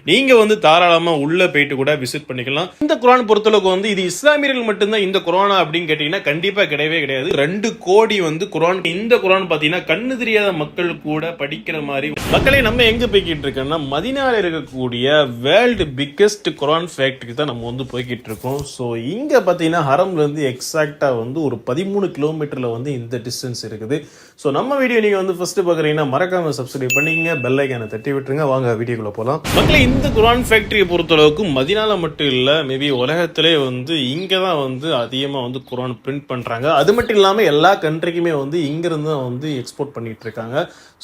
நீங்க தாராளமா உள்ள போயிட்டு கூட விசிட் பண்ணிக்கலாம். இந்த குர்ஆன் பொறுத்தளவுக்கு இது இஸ்லாமியர்கள் மட்டும்தான் இந்த குர்ஆனா அப்படின்னு கேட்டீங்கன்னா கண்டிப்பா கிடையவே கிடையாது. 2 கோடி குர்ஆன். இந்த குர்ஆன் பாத்தீங்கன்னா கண்ணு தெரியாத மக்கள் கூட படிக்கிற மாதிரி. மக்களே, நம்ம எங்க போய்கிட்டு இருக்கோம்னா மதீனால இருக்கக்கூடிய வேர்ல்டு பிக்கெஸ்ட் குர்ஆன் ஃபேக்டரிக்கு தான் நம்ம போய்கிட்டு இருக்கோம். ஸோ இங்க பாத்தீங்கன்னா ஹரம்ல இருந்து எக்ஸாக்டா ஒரு 13 கிலோமீட்டர்ல இந்த டிஸ்டன்ஸ் இருக்குது. ஸோ நம்ம வீடியோ நீங்க ஃபர்ஸ்ட் பாக்குறீங்கன்னா மறக்காம சப்ஸ்கிரைப் பண்ணிக்கங்க, பெல் ஐகானை தட்டி விட்டுருங்க. வாங்க வீடியோக்குள்ள போலாம். மக்களே, இந்த குர்ஆன் ஃபேக்டரியை பொறுத்தளவுக்கு மதீனால மட்டும் இல்ல, மேபி உலகத்திலே இங்க தான் அதிகமா குர்ஆன் பிரிண்ட் பண்றாங்க. அது மட்டும் இல்லாம எல்லா கண்ட்ரிக்குமே இங்க இருந்து தான் எக்ஸ்போர்ட் பண்ணிட்டு இருக்காங்க.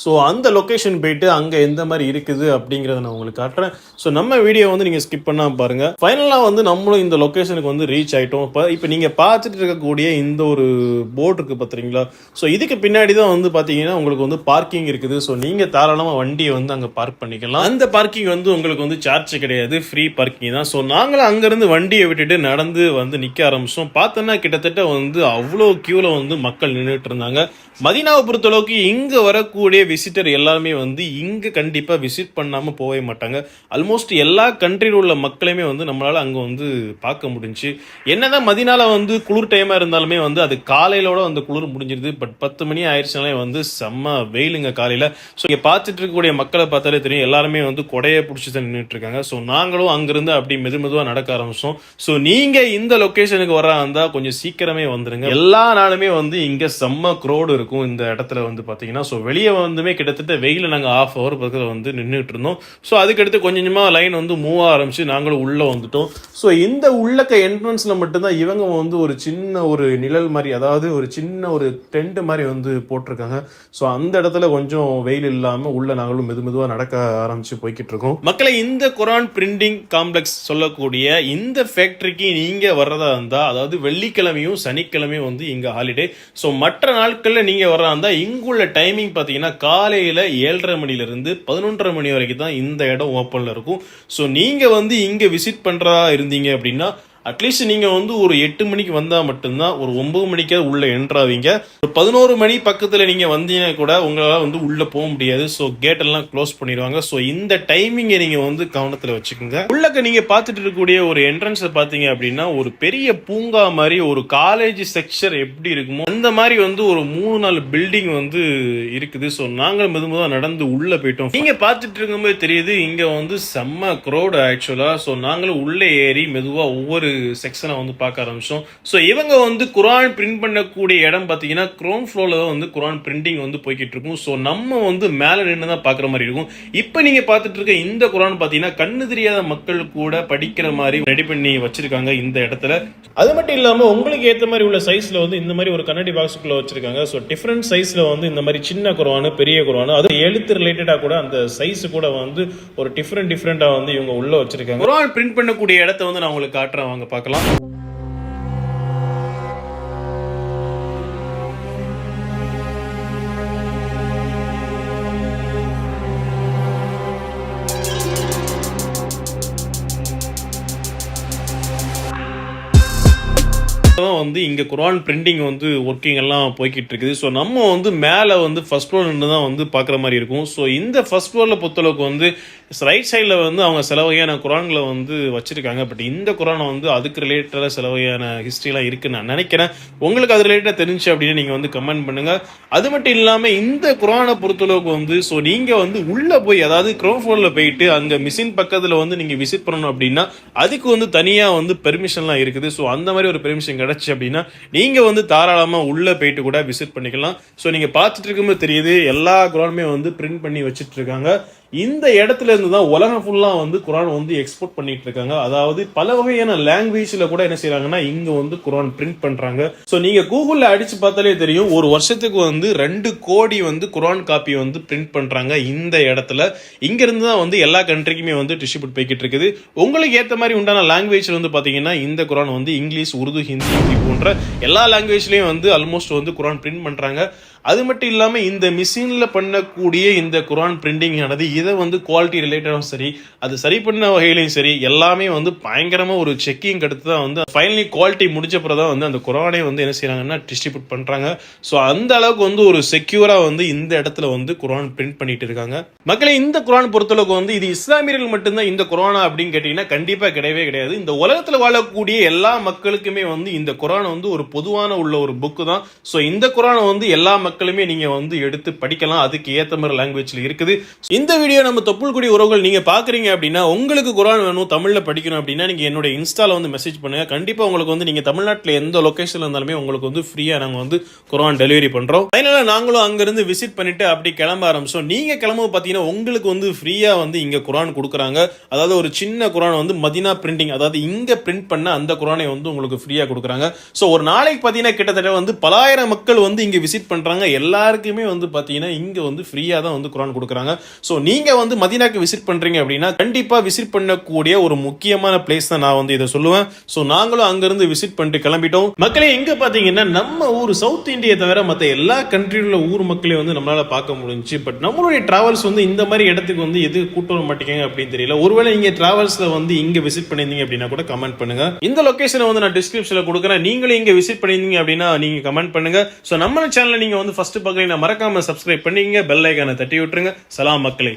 ஸோ அந்த லொகேஷன் போயிட்டு அங்க எந்த மாதிரி இருக்குது அப்படிங்கறத நான் உங்களுக்கு காட்டுறேன். ஸோ நம்ம வீடியோ நீங்க ஸ்கிப் பண்ணாம பாருங்க. ஃபைனலா நம்மளும் இந்த லொகேஷனுக்கு ரீச் ஆயிட்டோம். இப்போ நீங்க பார்த்துட்டு இருக்கக்கூடிய இந்த ஒரு போர்டு இருக்கு பாத்தீங்களா? ஸோ இதுக்கு பின்னாடி தான் பாத்தீங்கன்னா உங்களுக்கு பார்க்கிங் இருக்குது. ஸோ நீங்க தாராளமா வண்டியை அங்க பார்க் பண்ணிக்கலாம். அந்த பார்க்கிங் உங்களுக்கு சார்ஜ் கிடையாது, ஃப்ரீ பார்க்கிங் தான். ஸோ நாங்களும் அங்கிருந்து வண்டியை விட்டுட்டு நடந்து நிக்க ஆரம்பிச்சோம். பார்த்தோன்னா கிட்டத்தட்ட அவ்வளோ கியூல மக்கள் நின்றுட்டு இருந்தாங்க. மதீனாவை பொறுத்தளவுக்கு இங்க வரக்கூடிய விசிட்டர் எல்லாருமே இங்க கண்டிப்பா விசிட் பண்ணாம போகவே மாட்டாங்க. ஆல்மோஸ்ட் எல்லா கண்ட்ரியில் உள்ள மக்களையுமே நம்மளால அங்க பார்க்க முடிஞ்சு. என்னதான் மதீனால குளிர் டைமா இருந்தாலுமே அது காலையிலோட குளிர் முடிஞ்சிருது. பட் 10 மணி ஆயிடுச்சுனாலே செம்ம வெயிலுங்க காலையில. ஸோ இங்க பார்த்துட்டு இருக்கக்கூடிய மக்களை பார்த்தாலே தெரியும், எல்லாருமே கொடையை பிடிச்சி தான் நின்றுட்டு இருக்காங்க. ஸோ நாங்களும் அங்கிருந்து அப்படி மெதுமெதுவா நடக்க ஆரம்பிச்சோம். ஸோ நீங்க இந்த லொகேஷனுக்கு வர இருந்தா கொஞ்சம் சீக்கிரமே வந்துருங்க. எல்லா நாளுமே இங்க செம்ம க்ரௌடு இருக்கும் இந்த இடத்துல பாத்தீங்கன்னா. ஸோ வெளியே கிட்டத்தட்ட வெயில நாங்க ½ ஹவர் பக்கத்துல நின்றுட்டு இருந்தோம். ஸோ அதுக்கடுத்து கொஞ்சமா லைன் மூவ் ஆரம்பிச்சு நாங்களும் உள்ள வந்துட்டோம். ஸோ இந்த உள்ளக்க என்ட்ரன்ஸ்ல மட்டும்தான் இவங்க ஒரு சின்ன ஒரு நிழல் மாதிரி, அதாவது ஒரு சின்ன ஒரு டென்ட் மாதிரி போட்டிருக்காங்க. ஸோ அந்த இடத்துல கொஞ்சம் வெயில் இல்லாம உள்ள நாங்களும் மெதுமெதுவா நடக்க ஆரம்பிச்சு போய்கிட்டு இருக்கோம். மக்களை, இந்த குர்ஆன் பிரிண்டிங் காம்ப்ளெக்ஸ் சொல்லக்கூடிய இந்த ஃபேக்டரிக்கு நீங்க வர்றதா இருந்தா, அதாவது வெள்ளிக்கிழமையும் சனிக்கிழமையும் இங்க ஹாலிடே. ஸோ மற்ற நாட்கள்ல நீங்க வர்றதா இருந்தா இங்குள்ள டைமிங் பாத்தீங்கன்னா காலையில 7:30 மணில இருந்து 11:30 மணி வரைக்கும் தான் இந்த இடம் ஓப்பன்ல இருக்கும். ஸோ நீங்க இங்க விசிட் பண்றதா இருந்தீங்க அப்படின்னா அட்லீஸ்ட் நீங்க ஒரு 8 மணிக்கு வந்தா மட்டும்தான் ஒரு 9 மணிக்கு உள்ள என்ட்ராவீங்க. ஒரு 11 மணி பக்கத்துல நீங்க வந்தீங்கன்னா கூட உங்களால உள்ள போக முடியாது. ஸோ கேட் எல்லாம் க்ளோஸ் பண்ணிடுவாங்க. ஸோ இந்த டைமிங்கை நீங்க கவனத்துல வச்சுக்கோங்க. உள்ளக்க நீங்க பார்த்துட்டு இருக்கக்கூடிய ஒரு என்ட்ரன்ஸ் பாத்தீங்க அப்படின்னா ஒரு பெரிய பூங்கா மாதிரி, ஒரு காலேஜ் செக்ஷன் எப்படி இருக்குமோ அந்த மாதிரி ஒரு 3-4 பில்டிங் இருக்குது. ஸோ நாங்க மெதுமெதுவா நடந்து உள்ள போயிட்டோம். நீங்க பார்த்துட்டு இருக்கும்போது தெரியுது இங்க செம்ம க்ரௌட் ஆக்சுவலா. ஸோ நாங்களும் உள்ள ஏறி மெதுவா ஒவ்வொரு செக்ஷனை பார்க்க ஆரம்பிச்சோம். ஸோ இவங்க குர்ஆன் பிரிண்ட் பண்ணக்கூடிய இடம் பாத்தீங்கன்னா கிரவுண்ட் ஃப்ளோர்ல குர்ஆன் பிரிண்டிங் போய்கிட்டு இருக்கும். ஸோ நம்ம மேல நின்று தான் பாக்குற மாதிரி இருக்கும். இப்போ நீங்க பார்த்துட்டு இருக்க இந்த குர்ஆன் பாத்தீங்கன்னா கண்ணு தெரியாத மக்கள் கூட படிக்கிற மாதிரி ரெடி பண்ணி வச்சிருக்காங்க இந்த இடத்துல. அது மட்டும் இல்லாம உங்களுக்கு ஏற்ற மாதிரி உள்ள சைஸ்ல இந்த மாதிரி ஒரு கண்ணாடி பாக்ஸுக்குள்ள வச்சிருக்காங்க. ஸோ டிஃபரெண்ட் சைஸ்ல இந்த மாதிரி சின்ன குர்ஆன், பெரிய குர்ஆன், அது எழுத்து ரிலேட்டடா கூட அந்த சைஸ் கூட ஒரு டிஃபரெண்டா இவங்க உள்ள வச்சிருக்காங்க. குர்ஆன் பிரிண்ட் பண்ணக்கூடிய இடத்தை நான் உங்களுக்கு காட்டுறேன், வாங்க பார்க்கலாம். இங்க குர்ஆன் பிரிண்டிங் ஒர்க்கிங் எல்லாம் போய்கிட்டு இருக்குது. ஸோ நம்ம மேல ஃபர்ஸ்ட் ஃப்ளோர் நின்று தான் பாக்குற மாதிரி இருக்கும். ஸோ இந்த ஃபர்ஸ்ட் ஃப்ளோர்ல பொறுத்தளவுக்கு ரைட் சைட்ல அவங்க சில வகையான குர்ஆன்களை வச்சிருக்காங்க. பட் இந்த குர்ஆன் அதுக்கு ரிலேட்டடா சில வகையான ஹிஸ்டரி எல்லாம் இருக்குன்னு நான் நினைக்கிறேன். உங்களுக்கு அது ரிலேட்டடா தெரிஞ்சு அப்படின்னு நீங்க கமெண்ட் பண்ணுங்க. அது மட்டும் இல்லாம இந்த குர்ஆனை பொறுத்தளவுக்கு ஸோ நீங்க உள்ள போய், அதாவது கிரவுண்ட் ஃப்ளோர்ல போயிட்டு அங்க மிஷின் பக்கத்துல நீங்க விசிட் பண்ணணும் அப்படின்னா அதுக்கு தனியா பெர்மிஷன்லாம் இருக்குது. ஸோ அந்த மாதிரி ஒரு பெர்மிஷன் கிடைச்சு அப்படின்னா நீங்க தாராளமா உள்ள போயிட்டு கூட விசிட் பண்ணிக்கலாம். ஸோ நீங்க பார்த்துட்டு இருக்கும்போது தெரியுது எல்லா குர்ஆனுமே பிரிண்ட் பண்ணி வச்சிட்டு இருக்காங்க. இந்த இடத்துல இருந்து தான் உலகம் ஃபுல்லா குர்ஆன் எக்ஸ்போர்ட் பண்ணிட்டு இருக்காங்க. அதாவது பல வகையான லாங்குவேஜ்ல கூட என்ன செய்யறாங்கன்னா இங்க குர்ஆன் பிரிண்ட் பண்றாங்க. சோ நீங்க கூகுள்ல அடிச்சு பார்த்தாலே தெரியும், ஒரு வருஷத்துக்கு 2 கோடி குர்ஆன் காப்பி பிரிண்ட் பண்றாங்க இந்த இடத்துல. இங்க இருந்து தான் எல்லா கண்ட்ரிக்குமே டிஸ்ட்ரிபியூட் போய்கிட்டு இருக்குது. உங்களுக்கு ஏத்த மாதிரி உண்டான லாங்குவேஜ்ல பாத்தீங்கன்னா இந்த குர்ஆன் இங்கிலீஷ், உருது, ஹிந்தி போன்ற எல்லா லாங்குவேஜ்லயும் ஆல்மோஸ்ட் குர்ஆன் பிரிண்ட் பண்றாங்க. அது மட்டும் இல்லாம இந்த மிஷின்ல பண்ணக்கூடிய இந்த குர்ஆன் பிரிண்டிங் ஆனது இதை வந்து குவாலிட்டி ரிலேட்டடும் சரி, அது சரி பண்ண வகையிலையும் சரி, எல்லாமே வந்து பயங்கரமா ஒரு செக்கிங் எடுத்து தான் வந்து ஃபைனலி குவாலிட்டி முடிச்ச பிறகு தான் வந்து அந்த குரானே வந்து என்ன செய்யறாங்கன்னா டிஸ்ட்ரிபியூட் பண்றாங்க. ஸோ அந்த அளவுக்கு வந்து ஒரு செக்யூரா வந்து இந்த இடத்துல வந்து குரான் பிரிண்ட் பண்ணிட்டு இருக்காங்க. மக்களே, இந்த குரான் பொறுத்தளவுக்கு வந்து இது இஸ்லாமியர்கள் மட்டும்தான் இந்த குரானா அப்படின்னு கேட்டீங்கன்னா கண்டிப்பா கிடையவே கிடையாது. இந்த உலகத்துல வாழக்கூடிய எல்லா மக்களுக்குமே வந்து இந்த குரான் வந்து ஒரு பொதுவான உள்ள ஒரு புக்கு தான். ஸோ இந்த குரானை வந்து எல்லா மக்களுமே நீங்க வந்து எடுத்து படிக்கலாம். அதுக்கு ஏத்த மாதிரி லாங்குவேஜ்ல இருக்குது. இந்த வீடியோ நம்ம தொப்புள்குடி உறவுகள் நீங்க பாக்குறீங்க அப்படின்னா, உங்களுக்கு குரான் வேணும் தமிழ்ல படிக்கணும் அப்படின்னா நீங்க என்னோட இன்ஸ்டால வந்து மெசேஜ் பண்ணுங்க. கண்டிப்பா உங்களுக்கு வந்து நீங்க தமிழ்நாட்டில் எந்த லொகேஷன்ல இருந்தாலுமே உங்களுக்கு வந்து ஃப்ரீயா நாங்க வந்து குரான் டெலிவரி பண்றோம். ஃபைனலா நாங்களும் அங்க இருந்து விசிட் பண்ணிட்டு அப்படி கிளம்ப ஆரம்பிச்சோம். நீங்க கிளம்ப பாத்தீங்கன்னா உங்களுக்கு வந்து ஃப்ரீயா வந்து இங்க குரான் கொடுக்குறாங்க. அதாவது ஒரு சின்ன குரான் வந்து மதீனா பிரிண்டிங், அதாவது இங்க பிரிண்ட் பண்ண அந்த குரானை வந்து உங்களுக்கு ஃப்ரீயா கொடுக்குறாங்க. ஸோ ஒரு நாளைக்கு பாத்தீங்கன்னா கிட்டத்தட்ட வந்து பலாயிரம் மக்கள் வந்து இங்க விசிட் பண்றாங்க. எல்லாருக்குமே வந்து பாத்தீங்கன்னா இங்க வந்து ஃப்ரீயா தான் வந்து குரான் கொடுக்குறாங்க. ஸோ நீங்க வந்து மதீனாக்கு விசிட் பண்றீங்க அப்படின்னா கண்டிப்பா விசிட் பண்ணக்கூடிய ஒரு முக்கியமான பிளேஸ் தான் நான் வந்து இதை சொல்லுவேன். ஸோ நாங்களும் அங்கிருந்து விசிட் பண்ணிட்டு கிளம்பிட்டோம். மக்களே, எங்க பாத்தீங்கன்னா நம்ம ஊர் சவுத் இந்தியா தவிர மற்ற எல்லா கண்ட்ரியில ஊர் மக்களையும் வந்து நம்மளால பார்க்க முடிஞ்சு. பட் நம்மளுடைய டிராவல்ஸ் வந்து இந்த மாதிரி இடத்துக்கு வந்து எது கூட்டு வர மாட்டேங்க அப்படின்னு தெரியல. ஒருவேளை நீங்க டிராவல்ஸ்ல வந்து இங்க விசிட் பண்ணிருந்தீங்க அப்படின்னா கூட கமெண்ட் பண்ணுங்க. இந்த லொகேஷனை வந்து நான் டிஸ்கிரிப்ஷன்ல கொடுக்குறேன். நீங்களும் இங்க விசிட் பண்ணிருந்தீங்க அப்படின்னா நீங்க கமெண்ட் பண்ணுங்க. ஸோ நம்ம சேனலை நீங்க வந்து ஃபர்ஸ்ட் பார்க்கறீங்கன்னா மறக்காம சப்ஸ்கிரைப் பண்ணிக்கங்க, பெல் ஐகானை தட்டி விட்டுருங்க. சலாம் மக்களே.